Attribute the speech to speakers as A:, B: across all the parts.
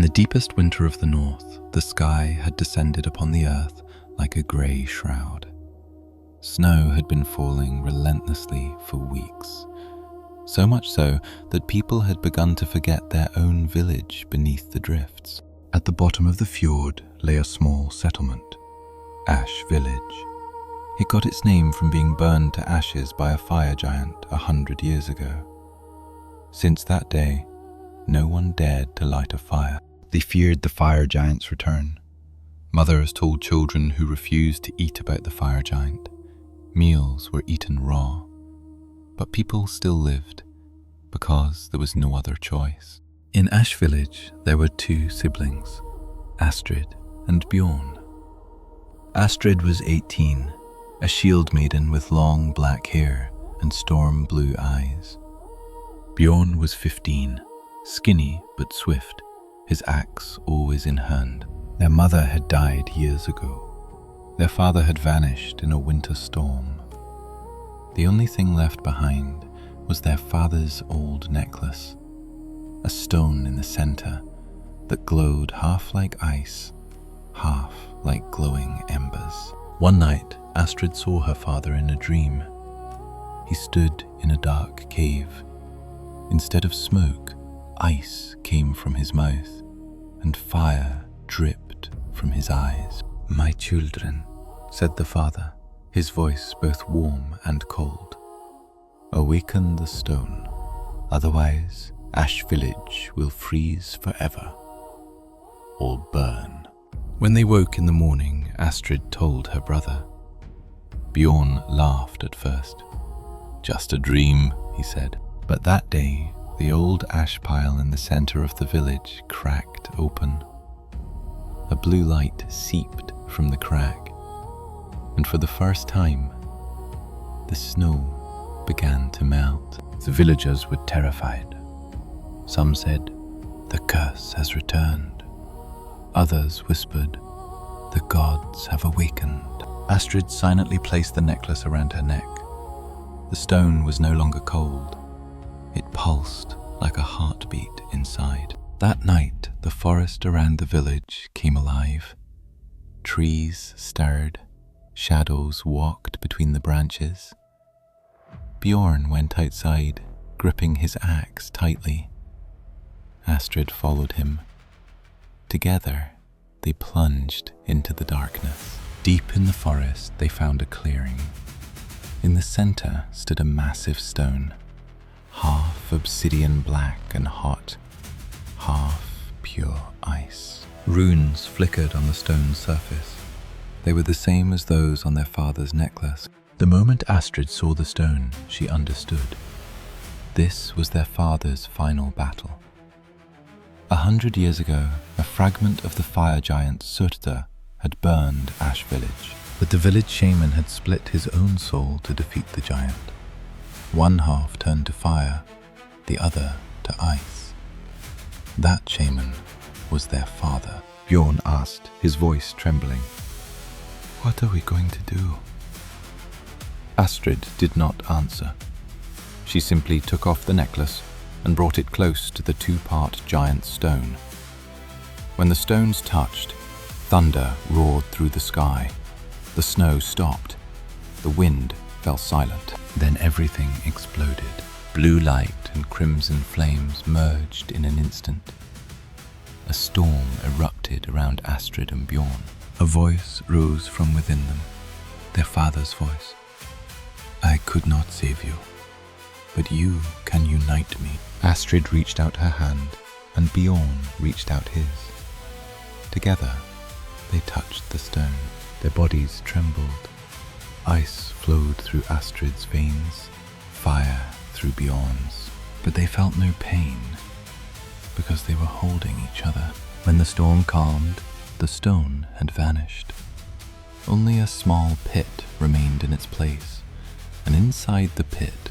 A: the deepest winter of the north, the sky had descended upon the earth like a grey shroud. Snow had been falling relentlessly for weeks, so much so that people had begun to forget their own village beneath the drifts. At the bottom of the fjord lay a small settlement, Ash Village. It got its name from being burned to ashes by a fire giant 100 years ago. Since that day, no one dared to light a fire. They feared the fire giant's return. Mothers told children who refused to eat about the fire giant. Meals were eaten raw. But people still lived, because there was no other choice. In Ash Village, there were two siblings, Astrid and Bjorn. Astrid was 18, a shield maiden with long black hair and storm blue eyes. Bjorn was 15, skinny but swift, his axe always in hand. Their mother had died years ago. Their father had vanished in a winter storm. The only thing left behind was their father's old necklace, a stone in the center that glowed half like ice, half like glowing embers. One night, Astrid saw her father in a dream. He stood in a dark cave. Instead of smoke, ice came from his mouth, and fire dripped from his eyes. "My children," said the father, his voice both warm and cold, "awaken the stone, otherwise Ash Village will freeze forever or burn." When they woke in the morning, Astrid told her brother. Bjorn laughed at first. "Just a dream," he said. But that day, the old ash pile in the center of the village cracked open. A blue light seeped from the crack, and for the first time, the snow began to melt. The villagers were terrified. Some said, "The curse has returned." Others whispered, "The gods have awakened." Astrid silently placed the necklace around her neck. The stone was no longer cold. It pulsed like a heartbeat inside. That night, the forest around the village came alive. Trees stirred, shadows walked between the branches. Bjorn went outside, gripping his axe tightly. Astrid followed him. Together, they plunged into the darkness. Deep in the forest, they found a clearing. In the center stood a massive stone, half obsidian black and hot, half pure ice. Runes flickered on the stone's surface. They were the same as those on their father's necklace. The moment Astrid saw the stone, she understood. This was their father's final battle. 100 years ago, a fragment of the fire giant Surta had burned Ash Village, but the village shaman had split his own soul to defeat the giant. One half turned to fire, the other to ice. That shaman was their father. Bjorn asked, his voice trembling, "What are we going to do?" Astrid did not answer. She simply took off the necklace and brought it close to the two-part giant stone. When the stones touched, thunder roared through the sky. The snow stopped. The wind fell silent. Then everything exploded. Blue light and crimson flames merged in an instant. A storm erupted around Astrid and Bjorn. A voice rose from within them, their father's voice. "I could not save you, but you can unite me." Astrid reached out her hand, and Bjorn reached out his. Together, they touched the stone. Their bodies trembled. Ice flowed through Astrid's veins, fire through Bjorn's. But they felt no pain, because they were holding each other. When the storm calmed, the stone had vanished. Only a small pit remained in its place, and inside the pit,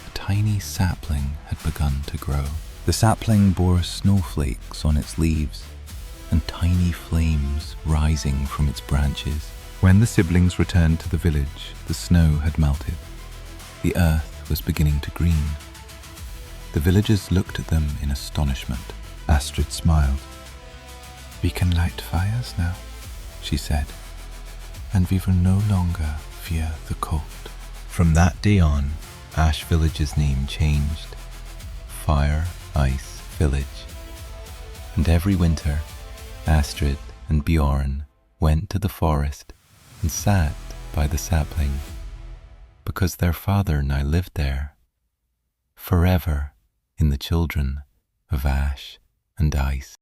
A: a tiny sapling had begun to grow. The sapling bore snowflakes on its leaves, and tiny flames rising from its branches. When the siblings returned to the village, the snow had melted. The earth was beginning to green. The villagers looked at them in astonishment. Astrid smiled. "We can light fires now," she said, "and we will no longer fear the cold." From that day on, Ash Village's name changed. Fire Ice Village. And every winter, Astrid and Bjorn went to the forest and sat by the sapling, because their father now lived there, forever in the children of Ash and Ice.